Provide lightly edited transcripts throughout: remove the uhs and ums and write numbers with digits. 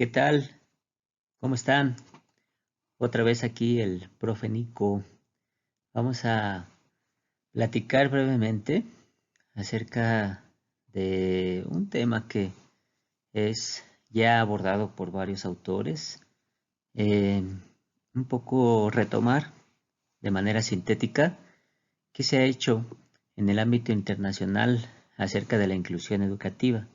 ¿Qué tal? ¿Cómo están? Otra vez aquí el profe Nico. Vamos a platicar brevemente acerca de un tema que es ya abordado por varios autores. Eh, un poco retomar de manera sintética qué se ha hecho en el ámbito internacional acerca de la inclusión educativa.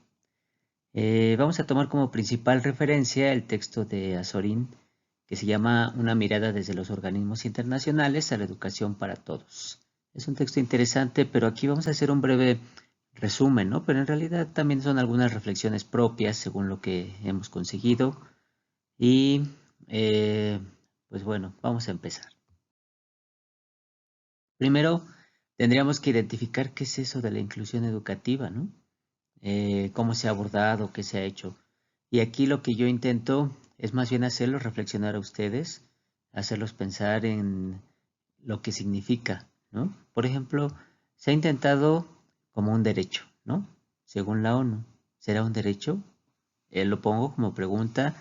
Vamos a tomar como principal referencia el texto de Azorín que se llama Una mirada desde los organismos internacionales a la educación para todos. Es un texto interesante, pero aquí vamos a hacer un breve resumen, ¿no? Pero en realidad también son algunas reflexiones propias según lo que hemos conseguido. Y eh, pues bueno, vamos a empezar. Primero, tendríamos que identificar qué es eso de la inclusión educativa, ¿no? Cómo se ha abordado, qué se ha hecho. Y aquí lo que yo intento es más bien hacerlos reflexionar a ustedes, hacerlos pensar en lo que significa, ¿no? Por ejemplo, se ha intentado como un derecho, ¿no? Según la ONU, ¿será un derecho? Lo pongo como pregunta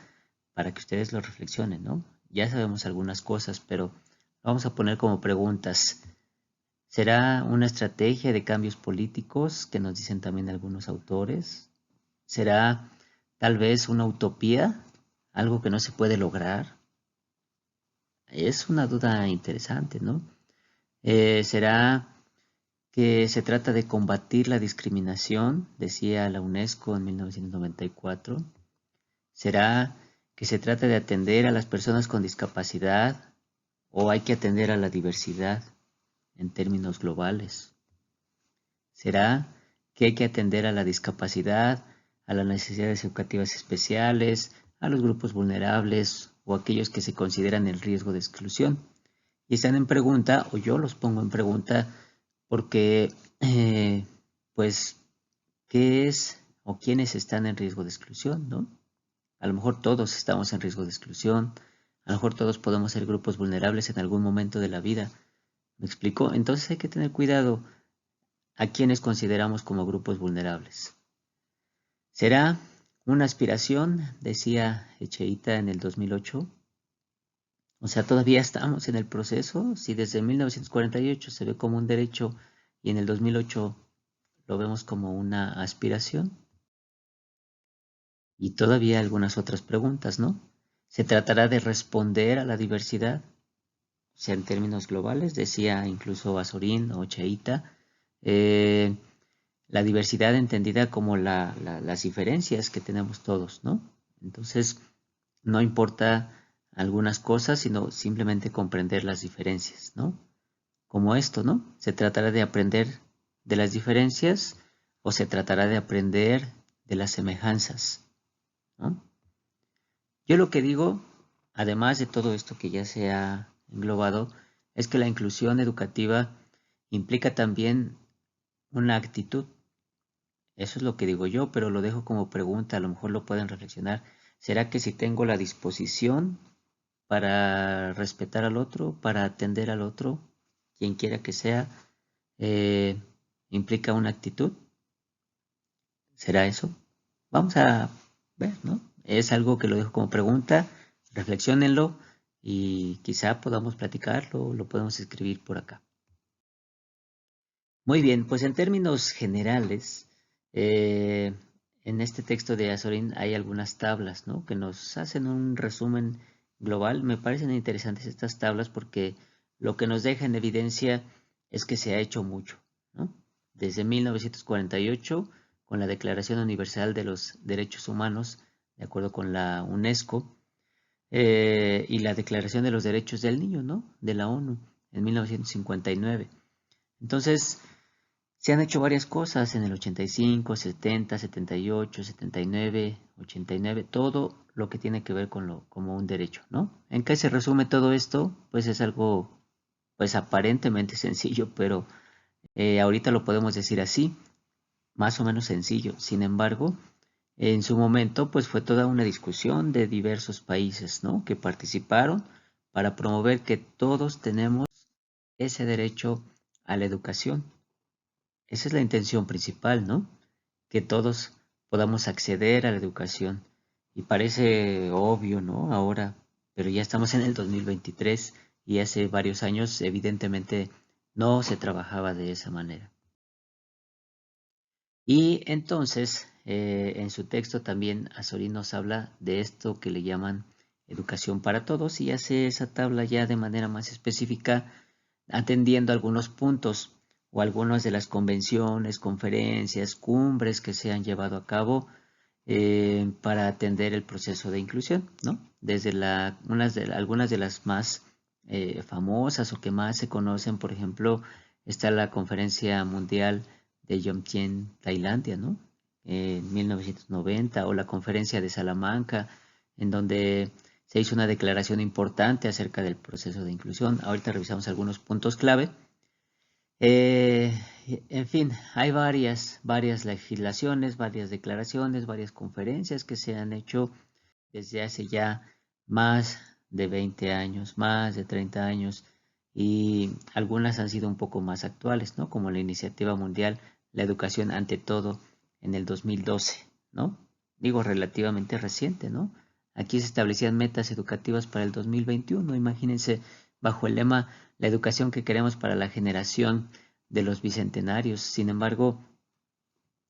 para que ustedes lo reflexionen, ¿no? Ya sabemos algunas cosas, pero vamos a poner como preguntas. ¿Será una estrategia de cambios políticos que nos dicen también algunos autores? ¿Será tal vez una utopía? ¿Algo que no se puede lograr? Es una duda interesante, ¿no? ¿Será que se trata de combatir la discriminación? Decía la UNESCO en 1994. ¿Será que se trata de atender a las personas con discapacidad o hay que atender a la diversidad en términos globales? ¿Será que hay que atender a la discapacidad, a las necesidades educativas especiales, a los grupos vulnerables o aquellos que se consideran en riesgo de exclusión? Y están en pregunta, o yo los pongo en pregunta, porque, pues, ¿qué es o quiénes están en riesgo de exclusión, no? A lo mejor todos estamos en riesgo de exclusión, a lo mejor todos podemos ser grupos vulnerables en algún momento de la vida. ¿Me explico? Entonces hay que tener cuidado a quienes consideramos como grupos vulnerables. ¿Será una aspiración? Decía Echeita en el 2008. O sea, todavía estamos en el proceso. Si desde 1948 se ve como un derecho y en el 2008 lo vemos como una aspiración. Y todavía algunas otras preguntas, ¿no? ¿Se tratará de responder a la diversidad? O sea, en términos globales, decía incluso Azorín o Cheita, la diversidad entendida como las diferencias que tenemos todos, ¿no? Entonces, no importa algunas cosas, sino simplemente comprender las diferencias, ¿no? Como esto, ¿no? ¿Se tratará de aprender de las diferencias o se tratará de aprender de las semejanzas, ¿no? Yo lo que digo, además de todo esto que ya se ha englobado, es que la inclusión educativa implica también una actitud. Eso es lo que digo yo, pero lo dejo como pregunta, a lo mejor lo pueden reflexionar. ¿Será que si tengo la disposición para respetar al otro, para atender al otro, quien quiera que sea, eh, implica una actitud? ¿Será eso? Vamos a ver, ¿no? Es algo que lo dejo como pregunta, reflexiónenlo y quizá podamos platicarlo, lo podemos escribir por acá. Muy bien, pues en términos generales, eh, en este texto de Azorín hay algunas tablas, ¿no? Que nos hacen un resumen global. Me parecen interesantes estas tablas porque lo que nos deja en evidencia es que se ha hecho mucho, ¿no? Desde 1948, con la Declaración Universal de los Derechos Humanos, de acuerdo con la UNESCO, y la Declaración de los Derechos del Niño, ¿no? De la ONU, en 1959. Entonces, se han hecho varias cosas en el 85, 70, 78, 79, 89, todo lo que tiene que ver con lo como un derecho, ¿no? ¿En qué se resume todo esto? Pues es algo, pues aparentemente sencillo, pero ahorita lo podemos decir así, más o menos sencillo. Sin embargo, en su momento, pues fue toda una discusión de diversos países, ¿no? Que participaron para promover que todos tenemos ese derecho a la educación. Esa es la intención principal, ¿no? Que todos podamos acceder a la educación. Y parece obvio, ¿no? Ahora, pero ya estamos en el 2023 y hace varios años evidentemente no se trabajaba de esa manera. Y entonces, en su texto también Azorín nos habla de esto que le llaman educación para todos y hace esa tabla ya de manera más específica, atendiendo algunos puntos o algunas de las convenciones, conferencias, cumbres que se han llevado a cabo para atender el proceso de inclusión, ¿no? Desde algunas de las más famosas o que más se conocen, por ejemplo, está la Conferencia Mundial de Yomtien, Tailandia, ¿no? En 1990, o la Conferencia de Salamanca, en donde se hizo una declaración importante acerca del proceso de inclusión. Ahorita revisamos algunos puntos clave. Eh, en fin, hay varias legislaciones, varias declaraciones, varias conferencias que se han hecho desde hace ya más de 20 años, más de 30 años, y algunas han sido un poco más actuales, ¿no? Como la Iniciativa Mundial, la Educación ante todo, en el 2012, ¿no? Digo, relativamente reciente, ¿no? Aquí se establecían metas educativas para el 2021, imagínense, bajo el lema la educación que queremos para la generación de los bicentenarios. Sin embargo,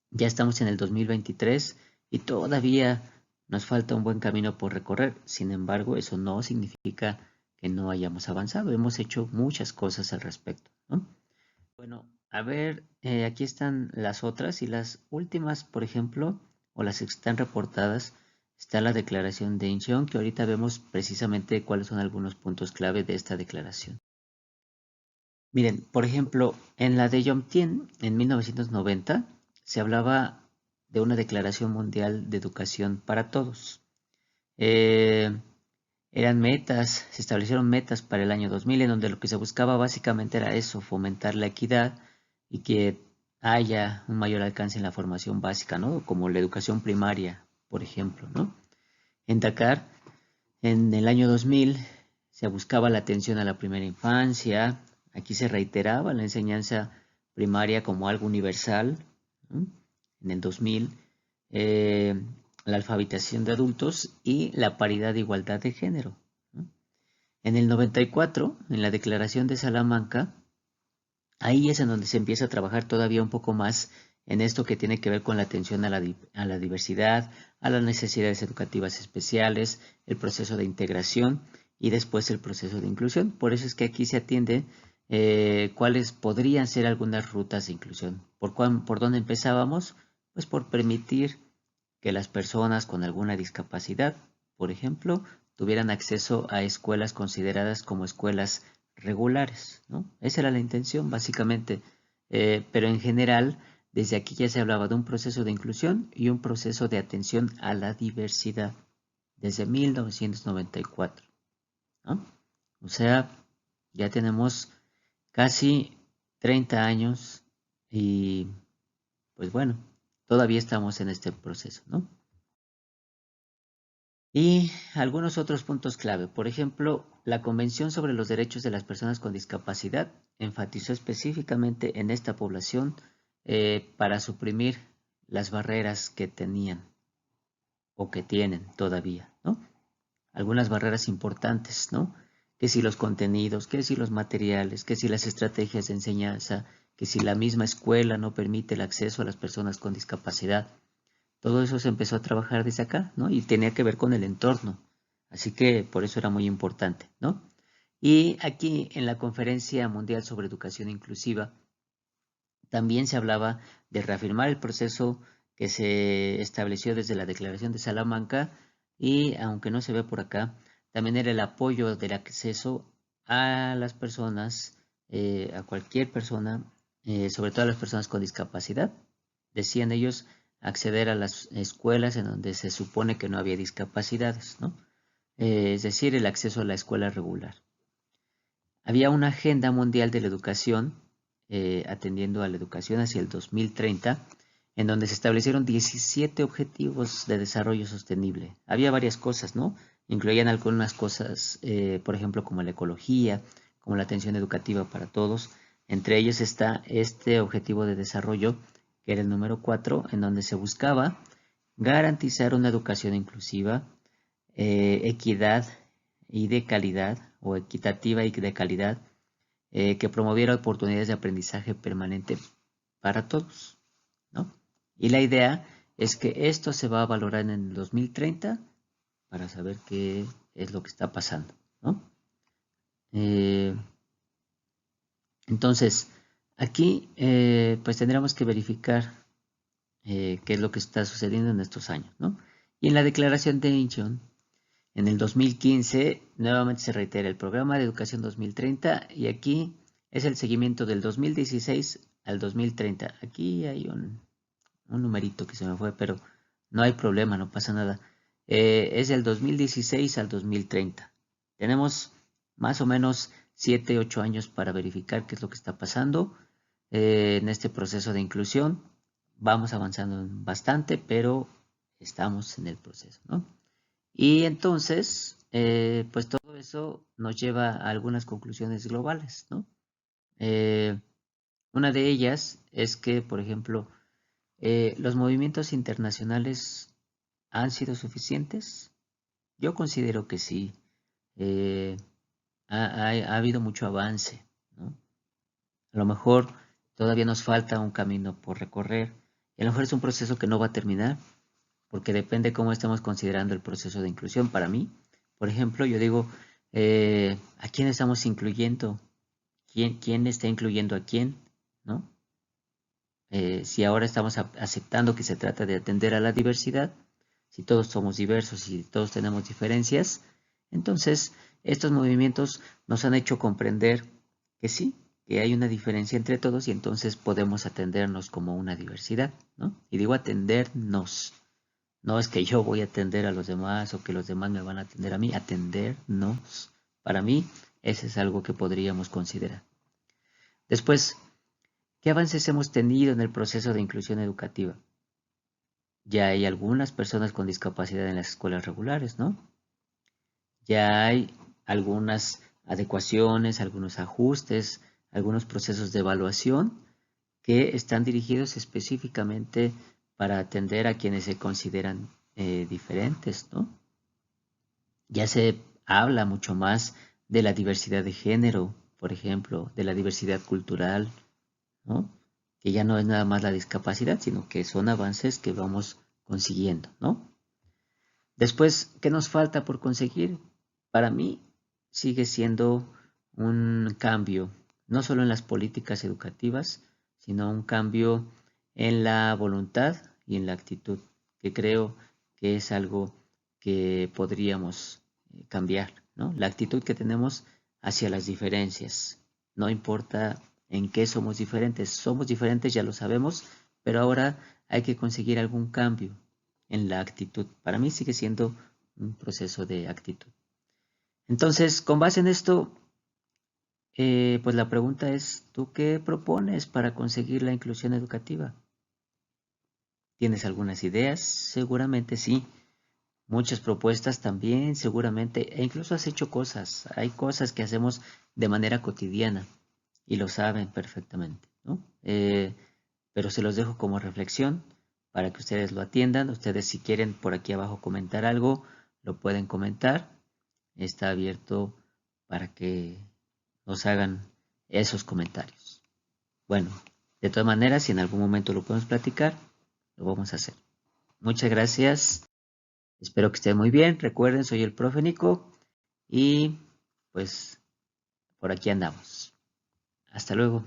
ya estamos en el 2023 y todavía nos falta un buen camino por recorrer. Sin embargo, eso no significa que no hayamos avanzado. Hemos hecho muchas cosas al respecto, ¿no? Bueno, a ver, aquí están las otras y las últimas, por ejemplo, o las que están reportadas, está la declaración de Incheon, que ahorita vemos precisamente cuáles son algunos puntos clave de esta declaración. Miren, por ejemplo, en la de Yomtien, en 1990, se hablaba de una declaración mundial de educación para todos. Eh, Eran metas, se establecieron metas para el año 2000 en donde lo que se buscaba básicamente era eso, fomentar la equidad y que haya un mayor alcance en la formación básica, ¿no? Como la educación primaria, por ejemplo, ¿no? En Dakar, en el año 2000, se buscaba la atención a la primera infancia, aquí se reiteraba la enseñanza primaria como algo universal, ¿no? En el 2000, eh, la alfabetización de adultos y la paridad de igualdad de género, ¿no? En el 94, en la Declaración de Salamanca, ahí es en donde se empieza a trabajar todavía un poco más en esto que tiene que ver con la atención a la diversidad, a las necesidades educativas especiales, el proceso de integración y después el proceso de inclusión. Por eso es que aquí se atiende cuáles podrían ser algunas rutas de inclusión. ¿Por dónde empezábamos? Pues por permitir que las personas con alguna discapacidad, por ejemplo, tuvieran acceso a escuelas consideradas como escuelas regulares, ¿no? Esa era la intención, básicamente. Pero en general, desde aquí ya se hablaba de un proceso de inclusión y un proceso de atención a la diversidad, desde 1994, ¿no? O sea, ya tenemos casi 30 años y, pues bueno, todavía estamos en este proceso, ¿no? Y algunos otros puntos clave. Por ejemplo, la Convención sobre los Derechos de las Personas con Discapacidad enfatizó específicamente en esta población para suprimir las barreras que tenían o que tienen todavía, ¿no? Algunas barreras importantes, ¿no? Que si los contenidos, que si los materiales, que si las estrategias de enseñanza, que si la misma escuela no permite el acceso a las personas con discapacidad. Todo eso se empezó a trabajar desde acá, ¿no? Y tenía que ver con el entorno. Así que por eso era muy importante, ¿no? Y aquí en la Conferencia Mundial sobre Educación Inclusiva también se hablaba de reafirmar el proceso que se estableció desde la Declaración de Salamanca y, aunque no se ve por acá, también era el apoyo del acceso a las personas, a cualquier persona, sobre todo a las personas con discapacidad. Decían ellos acceder a las escuelas en donde se supone que no había discapacidades, ¿no? Es decir, el acceso a la escuela regular. Había una agenda mundial de la educación, atendiendo a la educación hacia el 2030, en donde se establecieron 17 objetivos de desarrollo sostenible. Había varias cosas, ¿no? Incluían algunas cosas, por ejemplo, como la ecología, como la atención educativa para todos. Entre ellos está este objetivo de desarrollo, que era el número 4, en donde se buscaba garantizar una educación inclusiva, equidad y de calidad, o equitativa y de calidad, que promoviera oportunidades de aprendizaje permanente para todos, ¿no? Y la idea es que esto se va a valorar en el 2030 para saber qué es lo que está pasando, ¿no? Entonces, aquí pues tendremos que verificar qué es lo que está sucediendo en estos años, ¿no? Y en la declaración de Incheon, en el 2015, nuevamente se reitera el programa de educación 2030 y aquí es el seguimiento del 2016 al 2030. Aquí hay un numerito que se me fue, pero no hay problema, no pasa nada. Es del 2016 al 2030. Tenemos más o menos 7, 8 años para verificar qué es lo que está pasando en este proceso de inclusión. Vamos avanzando bastante, pero estamos en el proceso, ¿no? Y entonces, pues todo eso nos lleva a algunas conclusiones globales, ¿no? Una de ellas es que, por ejemplo, ¿los movimientos internacionales han sido suficientes? Yo considero que sí. Eh, ha habido mucho avance, ¿no? A lo mejor todavía nos falta un camino por recorrer. Y a lo mejor es un proceso que no va a terminar, porque depende cómo estemos considerando el proceso de inclusión. Para mí, por ejemplo, yo digo, ¿a quién estamos incluyendo? ¿Quién está incluyendo a quién? ¿No? Si ahora estamos aceptando que se trata de atender a la diversidad, si todos somos diversos y todos tenemos diferencias, entonces estos movimientos nos han hecho comprender que sí, que hay una diferencia entre todos y entonces podemos atendernos como una diversidad, ¿no? Y digo atendernos, no es que yo voy a atender a los demás o que los demás me van a atender a mí, atendernos. Para mí, ese es algo que podríamos considerar. Después, ¿qué avances hemos tenido en el proceso de inclusión educativa? Ya hay algunas personas con discapacidad en las escuelas regulares, ¿no? Ya hay algunas adecuaciones, algunos ajustes, algunos procesos de evaluación que están dirigidos específicamente para atender a quienes se consideran diferentes, ¿no? Ya se habla mucho más de la diversidad de género, por ejemplo, de la diversidad cultural, ¿no? Que ya no es nada más la discapacidad, sino que son avances que vamos consiguiendo, ¿no? Después, ¿qué nos falta por conseguir? Para mí sigue siendo un cambio, no solo en las políticas educativas, sino un cambio en la voluntad y en la actitud, que creo que es algo que podríamos cambiar, ¿no? La actitud que tenemos hacia las diferencias. No importa en qué somos diferentes, ya lo sabemos, pero ahora hay que conseguir algún cambio en la actitud. Para mí sigue siendo un proceso de actitud. Entonces, con base en esto, pues la pregunta es, ¿tú qué propones para conseguir la inclusión educativa? ¿Tienes algunas ideas? Seguramente sí. Muchas propuestas también, seguramente. E incluso has hecho cosas. Hay cosas que hacemos de manera cotidiana y lo saben perfectamente, ¿no? Pero se los dejo como reflexión para que ustedes lo atiendan. Ustedes si quieren por aquí abajo comentar algo, lo pueden comentar. Está abierto para que nos hagan esos comentarios. Bueno, de todas maneras, si en algún momento lo podemos platicar, lo vamos a hacer. Muchas gracias. Espero que estén muy bien. Recuerden, soy el profe Nico y pues por aquí andamos. Hasta luego.